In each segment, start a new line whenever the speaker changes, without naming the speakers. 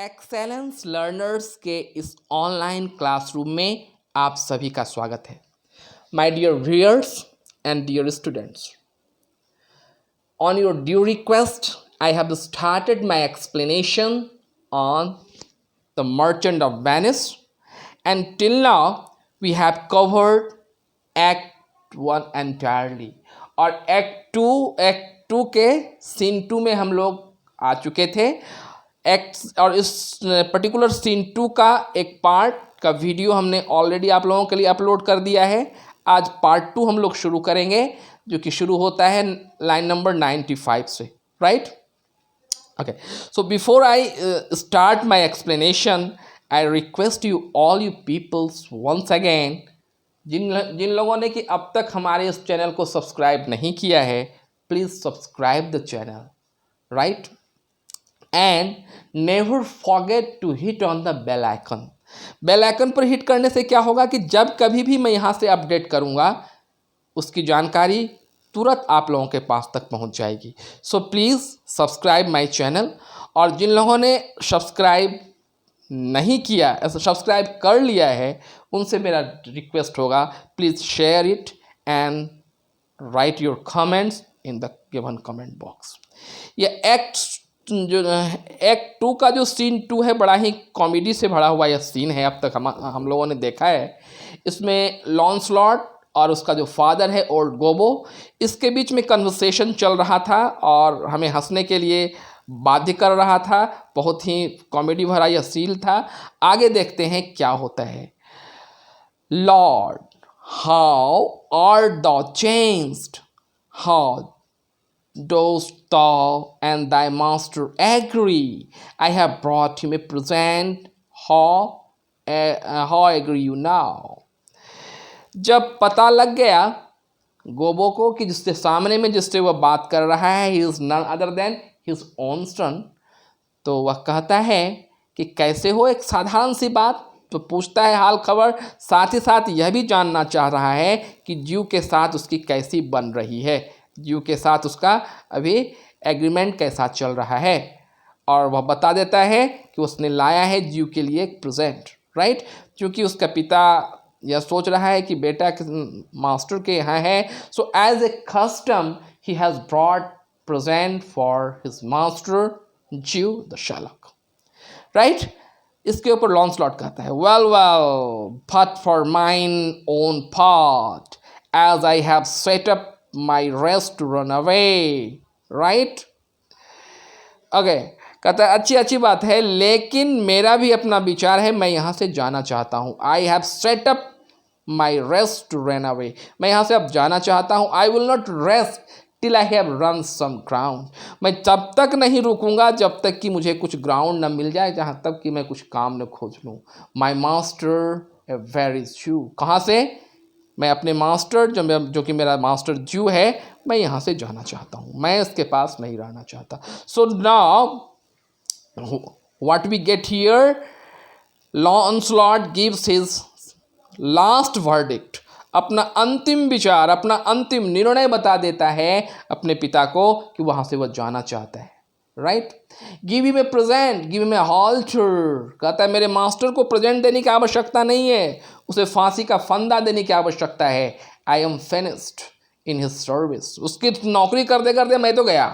Excellence learners के इस online classroom में आप सभी का स्वागत है। My dear viewers and dear students, on your due request I have started my explanation on the merchant of Venice and till now we have covered act 1 entirely. और act two के scene 2 में हम लोग आ चुके थे। Act और इस particular scene 2 का एक पार्ट का वीडियो हमने ऑलरेडी आप लोगों के लिए अपलोड कर दिया है। आज पार्ट 2 हम लोग शुरू करेंगे, जो कि शुरू होता है लाइन नंबर 95 से, right? Okay, so before I start my explanation, I request you all you peoples once again, जिन लोगों ने कि अब तक हमारे इस चैनल को सब्सक्राइब नहीं किया है, please subscribe the channel, right? And never forget to hit on the bell icon. Bell icon पर हिट करने से क्या होगा कि जब कभी भी मैं यहाँ से अपडेट करूँगा, उसकी जानकारी तुरंत आप लोगों के पास तक पहुँच जाएगी। So please subscribe my channel. और जिन लोगों ने सब्सक्राइब नहीं किया, सब्सक्राइब कर लिया है, उनसे मेरा रिक्वेस्ट होगा, please share it and right your comments in the given comment box. ये एक्ट 2 का जो सीन 2 है, बड़ा ही कॉमेडी से भरा हुआ यह सीन है। अब तक हम लोगों ने देखा है। इसमें लॉन्सलॉट और उसका जो फादर है ओल्ड गोबो, इसके बीच में कन्वर्सेशन चल रहा था और हमें हंसने के लिए बाध्य कर रहा था। बहुत ही कॉमेडी भरा यह सीन था। आगे देखते हैं क्या होता है। Lord, how art thou changed? How dost thou and thy master agree? I have brought him a present. How agree you now? जब पता लग गया गोबो को कि जिससे सामने में जिससे वह बात कर रहा है, he is none other than his own son, तो वह कहता है कि कैसे हो। एक साधारण सी बात तो पूछता है, हाल खबर, साथ ही साथ यह भी जानना चाह रहा है कि ज्यू के साथ उसकी कैसी बन रही है, ज्यू के साथ उसका अभी एग्रीमेंट कैसा चल रहा है। और वह बता देता है कि उसने लाया है ज्यू के लिए एक प्रेजेंट, राइट? क्योंकि उसका पिता यह सोच रहा है कि बेटा मास्टर के यहाँ है, so as a custom he has brought present for his master Jew the Shylock, right? इसके ऊपर लॉन्सलॉट कहता है, well but for mine own part as I have set up my rest to run away, right? Okay, कहता है अच्छी बात है, लेकिन मेरा भी अपना विचार है, मैं यहाँ से जाना चाहता हूँ। I have set up my rest to run away, मैं यहाँ से अब जाना चाहता हूँ। I will not rest till I have run some ground, मैं तब तक नहीं रुकूंगा जब तक कि मुझे कुछ ग्राउंड न मिल जाए, जहाँ तक कि मैं कुछ काम न खोज लूँ। माई मास्टर वेयर इज ज्यू, कहाँ से? मैं अपने मास्टर जो कि मेरा मास्टर ज्यू है, मैं यहाँ से जाना चाहता हूँ, मैं इसके पास नहीं रहना चाहता। So now what we get here, Launcelot gives his last verdict, अपना अंतिम विचार, अपना अंतिम निर्णय बता देता है अपने पिता को कि वहाँ से वह जाना चाहता है, right? Give him a present, give him a halter, कहता है मेरे मास्टर को प्रेजेंट देने की आवश्यकता नहीं है, उसे फांसी का फंदा देने की आवश्यकता है। I am finished in his service, उसकी नौकरी करते करते मैं तो गया।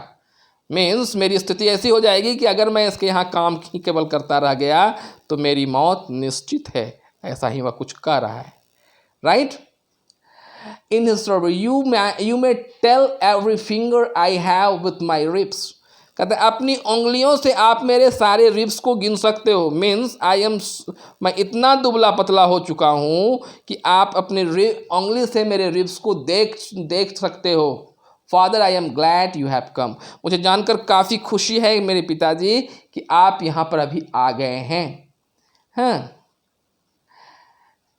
मीन्स मेरी स्थिति ऐसी हो जाएगी कि अगर मैं इसके यहाँ काम ही केवल करता रह गया तो मेरी मौत निश्चित है। ऐसा ही वह कुछ कह रहा है, right? In his service, you may tell every finger I have with my ribs, कहते हैं अपनी उंगलियों से आप मेरे सारे रिब्स को गिन सकते हो। मीन्स मैं इतना दुबला पतला हो चुका हूँ कि आप अपने उंगली से मेरे रिब्स को देख सकते हो। Father, I am glad you have come, मुझे जानकर काफ़ी खुशी है मेरे पिताजी कि आप यहाँ पर अभी आ गए हैं। हाँ,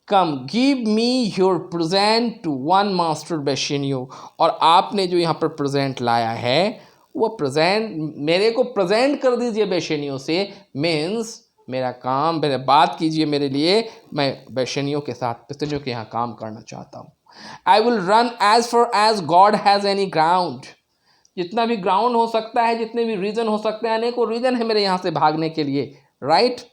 come give me your present to one master Bassanio, और आपने जो यहाँ पर प्रेजेंट लाया है वो प्रेजेंट मेरे को प्रेजेंट कर दीजिए बेशेनियो से। मीन्स मेरा काम, मेरे बात कीजिए मेरे लिए, मैं बेशेनियो के साथ पेशेनियो के यहाँ काम करना चाहता हूँ। I will run as far as God has any ground, जितना भी ग्राउंड हो सकता है, जितने भी रीजन हो सकते हैं, अनेकों रीजन है मेरे यहाँ से भागने के लिए, right?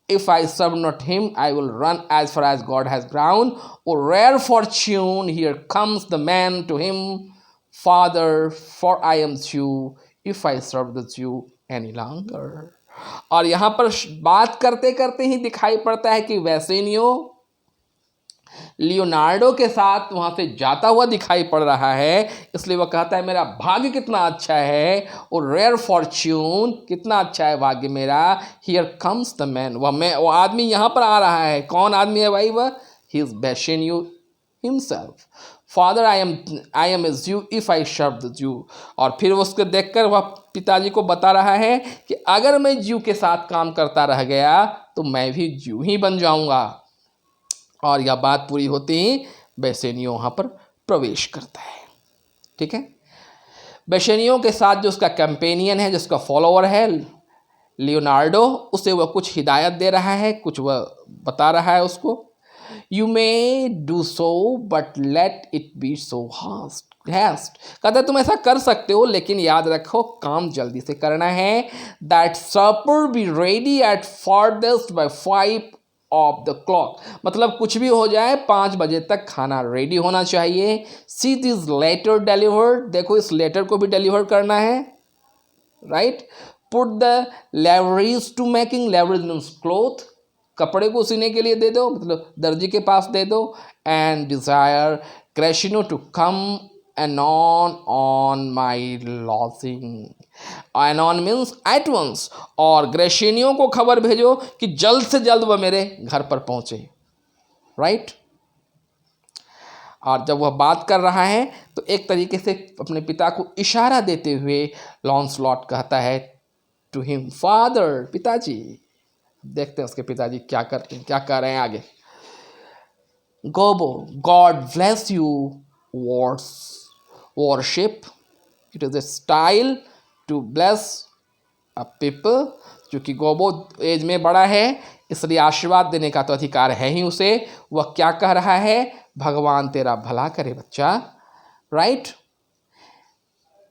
If I serve not him, I will run as far as God has ground. O rare fortune, here comes the man to him. Father, for I am Jew, if I serve the Jew any longer. और यहाँ पर बात करते करते ही दिखाई पड़ता है कि वैसेनियो लियोनार्डो के साथ वहाँ से जाता हुआ दिखाई पड़ रहा है, इसलिए वह कहता है मेरा भाग्य कितना अच्छा है, और रेयर फॉर्च्यून, कितना अच्छा है भाग्य मेरा। हियर कम्स द मैन, वो आदमी यहाँ पर आ रहा है। कौन आदमी है भाई वह? He is Bassanio himself. Father I am a Jew if I Sharva the ज्यू। और फिर उसको देखकर वह पिताजी को बता रहा है कि अगर मैं ज्यू के साथ काम करता रह गया तो मैं भी ज्यू ही बन जाऊंगा। और यह बात पूरी होती ही बेसेनियो वहाँ पर प्रवेश करता है। ठीक है, बेसेनियो के साथ जो उसका कैंपेनियन है, जिसका फॉलोअर है लियोनार्डो, उसे वह कुछ हिदायत दे रहा है, कुछ वह बता रहा है उसको। You may do so but let it be so hast. कहता है तुम ऐसा कर सकते हो, लेकिन याद रखो काम जल्दी से करना है। That supper be ready at farthest by 5 of the clock. मतलब कुछ भी हो जाए 5 बजे तक खाना रेडी होना चाहिए। सी दिस लेटर डिलीवर्ड, देखो इस लेटर को भी डिलीवर करना है, right. Put the liveries to making, liveries means cloth, कपड़े को सीने के लिए दे दो, मतलब दर्जी के पास दे दो। And desire Gratiano to come anon on my lodging. Anon means at once, और ग्रेशिनियो को खबर भेजो कि जल्द से जल्द वह मेरे घर पर पहुंचे, राइट। और जब वह बात कर रहा है तो एक तरीके से अपने पिता को इशारा देते हुए लॉन्सलॉट कहता है टू हिम, फादर, पिताजी। देखते हैं उसके पिताजी क्या करते हैं, क्या कह रहे हैं आगे। Gobbo, God bless you worship, it is a style to bless a people. क्योंकि गोबो एज में बड़ा है, इसलिए आशीर्वाद देने का तो अधिकार है ही उसे। वह क्या कह रहा है? भगवान तेरा भला करे बच्चा, right.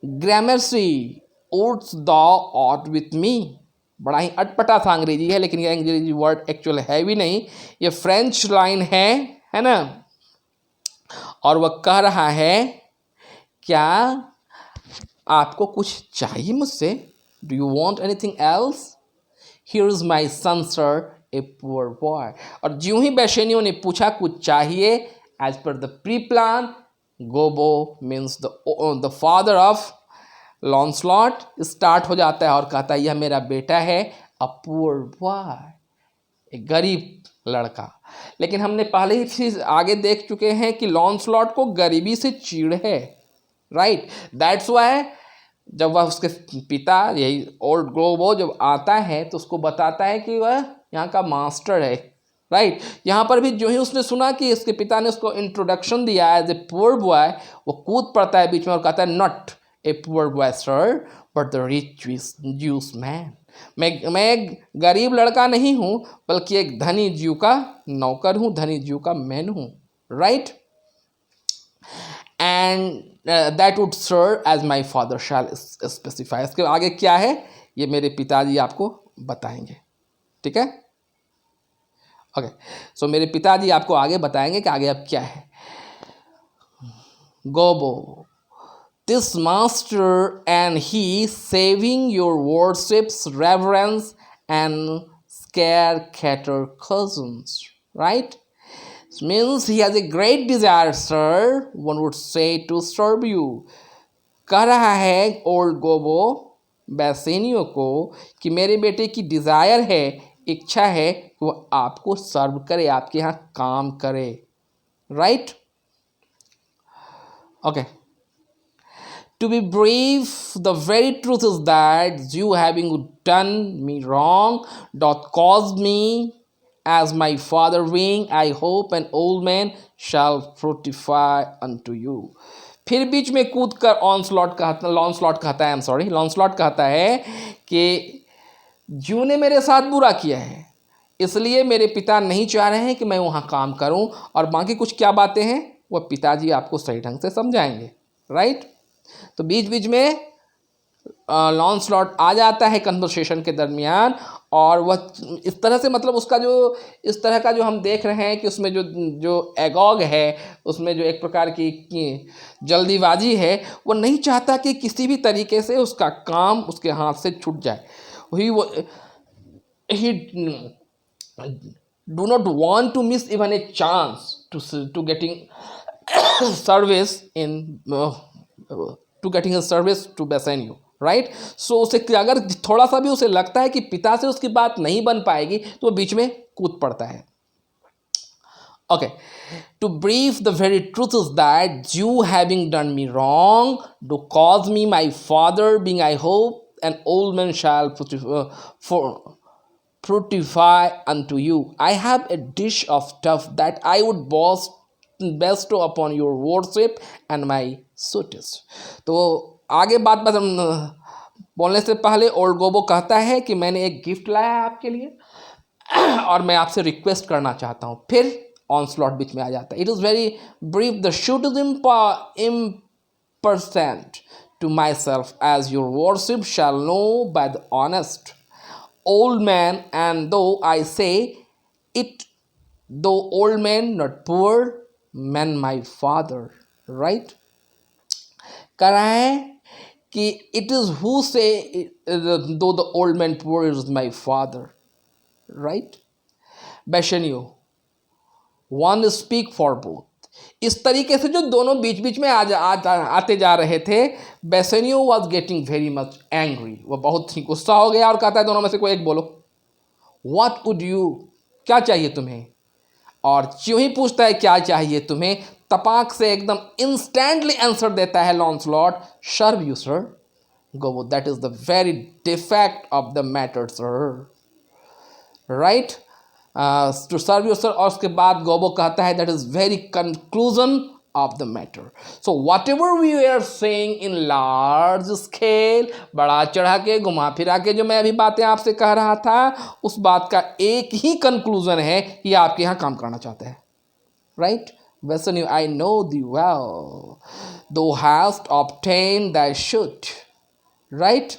Gramercy wouldst thou aught with me, बड़ा ही अटपटा सा अंग्रेजी है, लेकिन यह अंग्रेजी वर्ड एक्चुअल है भी नहीं, ये फ्रेंच लाइन है ना। और वह कह रहा है क्या आपको कुछ चाहिए मुझसे? Do you want anything else? Here is my son sir, a poor boy. और ज्यों ही बेशेनियो ने पूछा कुछ चाहिए, as per the pre plan, Gobbo means the father of Launcelot start हो जाता है और कहता है यह मेरा बेटा है, अ पुअर बॉय, एक गरीब लड़का। लेकिन हमने पहले ही चीज आगे देख चुके हैं कि लॉन्सलॉट को गरीबी से चिढ़ है, राइट। दैट्स वाई जब वह उसके पिता, यही ओल्ड गोबो जब आता है तो उसको बताता है कि वह यहाँ का मास्टर है, राइट। यहाँ पर भी जो ही उसने सुना कि इसके पिता ने उसको इंट्रोडक्शन दिया एज ए पुअर बॉय, वो कूद पड़ता है बीच में और कहता है not a poor boy sir but the rich juice man. मैं एक गरीब लड़का नहीं हूँ, बल्कि एक धनी ज्यू का नौकर हूँ, धनी ज्यू का मैन हूँ, right. And that would serve as my father shall specify. इसके आगे क्या है ये मेरे पिताजी आपको बताएंगे, ठीक है। ओके, सो मेरे पिताजी आपको आगे बताएंगे कि आगे अब क्या है। गोबो, this master and he saving your worship's reverence and scare cater cousins, right? It means he has a great desire, sir, one would say, to serve you. कह रहा है ओल्ड गोबो बेसेनियो को कि मेरे बेटे की डिज़ायर है, इच्छा है कि वह आपको सर्व करे, आपके यहाँ काम करे, right. Okay, to be brief, the very truth is that you having done me wrong doth cause me, as my father being, I hope an old man shall fructify unto you. फिर बीच में कूद कर लॉन्सलॉट कहता है कि ज्यू ने मेरे साथ बुरा किया है, इसलिए मेरे पिता नहीं चाह रहे हैं कि मैं वहाँ काम करूँ। और बाकी कुछ क्या बातें हैं वह पिताजी आपको सही ढंग से समझाएंगे, राइट। तो बीच बीच में लॉन्सलॉट आ जाता है कन्वर्सेशन के दरमियान और वह इस तरह से मतलब उसका जो इस तरह का जो हम देख रहे हैं कि उसमें जो जो एगॉग है, उसमें जो एक प्रकार की जल्दीबाजी है, वो नहीं चाहता कि किसी भी तरीके से उसका काम उसके हाथ से छूट जाए। ही do not want to miss even a chance to getting service in to getting a service to Bassanio, right. So उसे अगर थोड़ा सा भी उसे लगता है कि पिता से उसकी बात नहीं बन पाएगी तो वो बीच में कूद पड़ता है। Okay, to brief, the very truth is that you having done me wrong do cause me my father being, I hope, an old man shall fructify unto you. I have a dish of stuff that I would bestow upon your worship and my suitors. तो आगे बात बोलने से पहले old गोबो कहता है कि मैंने एक गिफ्ट लाया है आपके लिए और मैं आपसे रिक्वेस्ट करना चाहता हूँ। फिर ऑनस्लॉट बीच में आ जाता है। It is very brief, the shoot is impercent to myself, as your worship shall know by the honest old man, and though I say it, though old man, not poor man, my father, right? कह रहा है कि it is who say though the old man poor is my father, right? Bassanio, one speak for both. इस तरीके से जो दोनों बीच बीच में आते जा रहे थे, Bassanio was getting very much angry, वह बहुत ही गुस्सा हो गया और कहता है दोनों में से कोई एक बोलो, व्हाट वुड यू, क्या चाहिए तुम्हें। और क्यों ही पूछता है क्या चाहिए तुम्हें, तपाक से एकदम इंस्टेंटली आंसर देता है Launcelot, serve you sir go, that is the very defect of the matter sir, right, to serve you sir. और उसके बाद गोबो कहता है that is very conclusion of the matter. So whatever we are saying in large scale, बड़ा चढ़ा के घुमा फिरा के जो मैं अभी बातें आपसे कह रहा था, उस बात का एक ही कंक्लूजन है कि आपके यहाँ काम करना चाहते हैं, right. Bassanio, I know thee well, thou hast obtained thy shoot, right?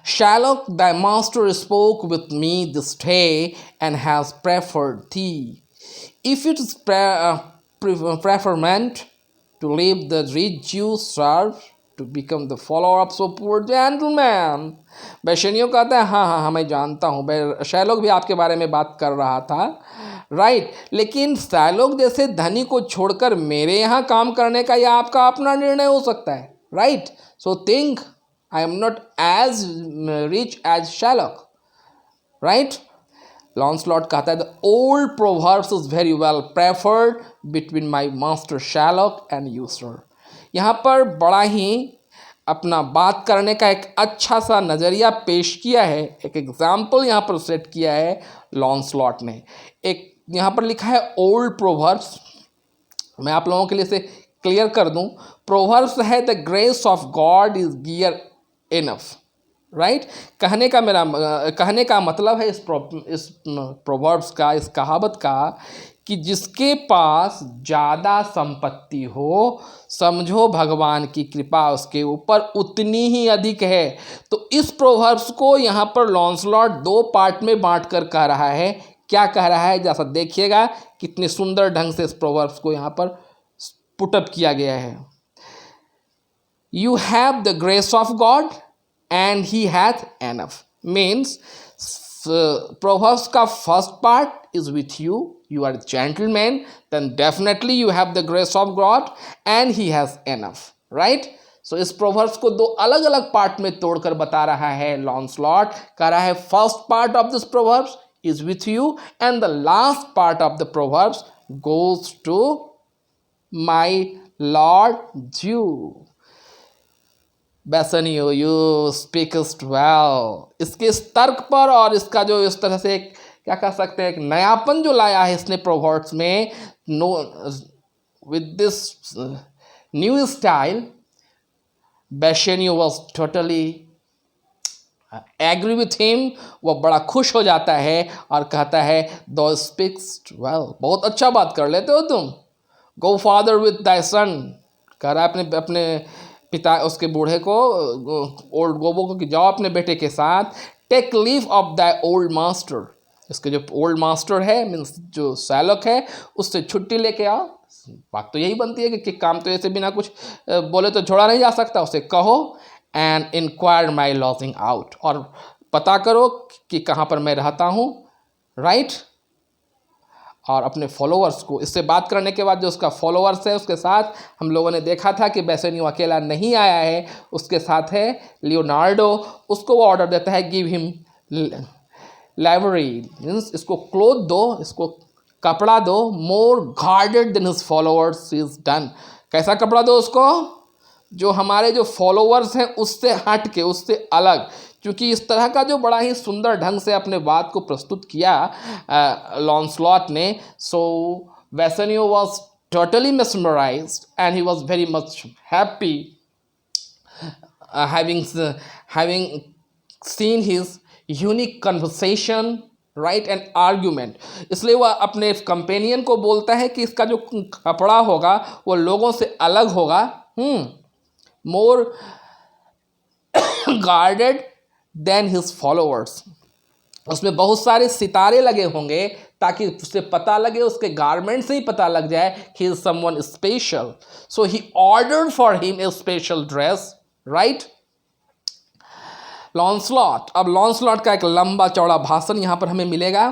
Shylock, thy master spoke with me this day and has preferred thee. If it is preferment to leave the rich you serve to become the follower of so poor gentleman. बेशनियो कहता है हाँ, मैं जानता हूँ, शैलोक भी आपके बारे में बात कर रहा था, राइट, लेकिन शैलोक जैसे धनी को छोड़कर मेरे यहाँ काम करने का यह आपका अपना निर्णय हो सकता है, right. So think I am not as rich as Shylock, right? Lancelot कहता है the old proverbs is very well preferred between my master Shylock and you, sir. यहाँ पर बड़ा ही अपना बात करने का एक अच्छा सा नज़रिया पेश किया है, एक एग्जाम्पल यहाँ पर सेट किया है लॉन्सलॉट ने। एक यहाँ पर लिखा है ओल्ड प्रोवर्ब्स, मैं आप लोगों के लिए इसे क्लियर कर दूँ। प्रोवर्ब्स है the grace of God is gear enough, right. कहने का मतलब है इस प्रोवर्ब्स का, इस कहावत का, कि जिसके पास ज़्यादा संपत्ति हो, समझो भगवान की कृपा उसके ऊपर उतनी ही अधिक है। तो इस प्रोवर्ब्स को यहाँ पर लॉन्सलॉट दो पार्ट में बांट कर कह रहा है। क्या कह रहा है, जैसा देखिएगा कितने सुंदर ढंग से इस प्रोवर्ब्स को यहाँ पर पुटअप किया गया है। You have the grace of God and he hath enough, means Proverbs का first part is with you, you are a gentleman, then definitely you have the grace of God and he has enough, right? So इस Proverbs को दो अलग अलग part में तोड़कर बता रहा है लॉन्सलॉट, कह रहा है first part of this Proverbs is with you and the last part of the Proverbs goes to my Lord Jew. Bassanio, you speakest well. इसके इस तर्क पर और इसका जो इस तरह से क्या कह सकते हैं, एक नयापन जो लाया है इसने प्रोवर्ब्स में, no with this new style, Bassanio was totally agree with him. वह बड़ा खुश हो जाता है और कहता है दो स्पीक्स वेल, बहुत अच्छा बात कर लेते हो तुम। गो फादर विथ दाई सन, कह रहा है अपने पिता, उसके बूढ़े को, ओल्ड गोबो को, कि जाओ अपने बेटे के साथ, take leave of the old master, इसके जो ओल्ड मास्टर है मीन्स जो सैलक है उससे छुट्टी लेके आओ। बात तो यही बनती है कि काम तो ऐसे बिना कुछ बोले तो छोड़ा नहीं जा सकता, उसे कहो and inquire my lodging out, और पता करो कि कहाँ पर मैं रहता हूँ, राइट। और अपने फॉलोअर्स को, इससे बात करने के बाद जो उसका फॉलोअर्स है उसके साथ हम लोगों ने देखा था कि बेसेनियो अकेला नहीं आया है, उसके साथ है लियोनार्डो। उसको वो ऑर्डर देता है गिव हिम लाइब्रेरी, मीन्स इसको क्लोथ दो, इसको कपड़ा दो, more guarded than his followers is done. कैसा कपड़ा दो उसको, जो हमारे जो फॉलोअर्स हैं उससे हट के, उससे अलग, क्योंकि इस तरह का जो बड़ा ही सुंदर ढंग से अपने बात को प्रस्तुत किया लॉन्सलॉट ने, so Bassanio was totally mesmerized and he was very much happy having seen his unique conversation, right, and argument। इसलिए वह अपने कंपेनियन को बोलता है कि इसका जो कपड़ा होगा वो लोगों से अलग होगा, मोर गार्डेड देन हिज फॉलोअर्स, उसमें बहुत सारे सितारे लगे होंगे ताकि उसे पता लगे, उसके गारमेंट से ही पता लग जाए कि is someone special. So he ordered for him a special dress, right. Launcelot, अब लॉन्सलॉट का एक लंबा चौड़ा भाषण यहाँ पर हमें मिलेगा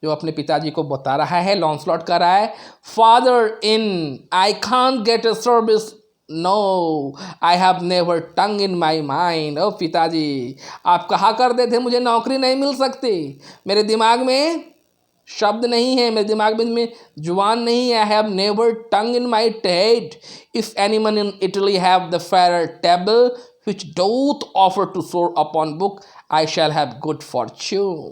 जो अपने पिताजी को बता रहा है। लॉन्सलॉट कर रहा है, father in I can't get a service, no I have never tongue in my mind. ओ पिताजी, आप कहा करते थे मुझे नौकरी नहीं मिल सकती, मेरे दिमाग में शब्द नहीं है, मेरे दिमाग में जुबान नहीं है। आई have never tongue in my head, if anyone in Italy have the fair table which doth offer to soar upon book, I shall have good fortune।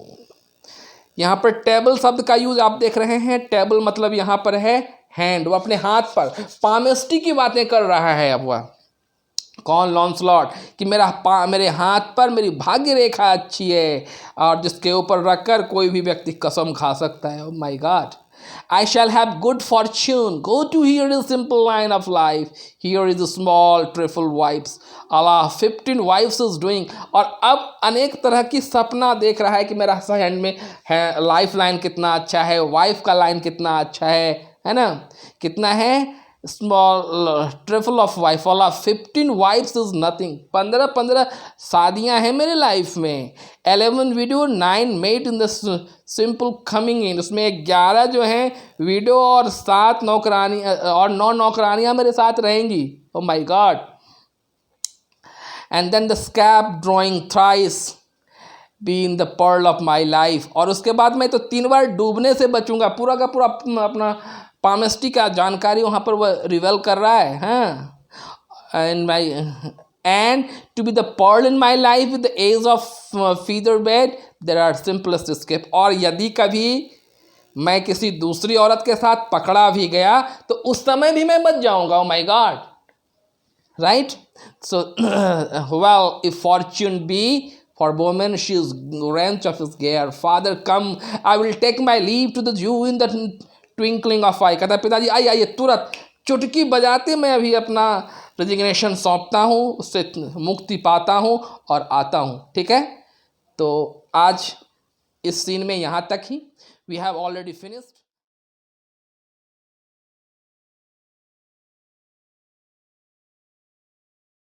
यहाँ पर टेबल शब्द का यूज आप देख रहे हैं। टेबल मतलब यहाँ पर है हैंड, वो अपने हाथ पर पामेस्टी की बातें कर रहा है। अब वह कौन, लॉन्सलॉट, कि मेरे हाथ पर मेरी भाग्य रेखा अच्छी है और जिसके ऊपर रखकर कोई भी व्यक्ति कसम खा सकता है। ओह my God, I shall have good fortune. Go to here is simple line of life. Here is a small trifle wives. Allah 15 wives is doing। और अब अनेक तरह की सपना देख रहा है कि मेरा हैंड में है, लाइफ लाइन कितना अच्छा है, वाइफ का लाइन कितना अच्छा है ना, कितना है, स्मॉल ट्रिफल ऑफ वाइफ। वाला 15 वाइफ्स इज नथिंग, 15 शादियां हैं मेरे लाइफ में। 11 video 9 met in the simple coming in, उसमें 11 जो हैं वीडियो और 7 नौकरानी और 9 नौकरानियां मेरे साथ रहेंगी। Oh my god. And then the scape drawing thrice be in the pearl of my life, और उसके बाद मैं तो 3 बार डूबने से बचूंगा। पूरा का पूरा अपना पामेस्टी का जानकारी वहाँ पर वह रिवेल कर रहा है। हाँ, in my end to be the pearl in my life with the edge of feather bed there are simplest scape. और यदि कभी मैं किसी दूसरी औरत के साथ पकड़ा भी गया तो उस समय भी मैं बच जाऊंगा। Oh my god, right. So well if fortune be for woman she is wrench of his gear, father come I will take my leave to the Jew in the twinkling of eye। कहता पिताजी आइए आइए, तुरंत चुटकी बजाते मैं अभी अपना रेजिग्नेशन सौंपता हूँ, उससे मुक्ति पाता हूँ और आता हूँ। ठीक है, तो आज इस सीन में यहाँ तक ही, वी हैव ऑलरेडी फिनिश्ड।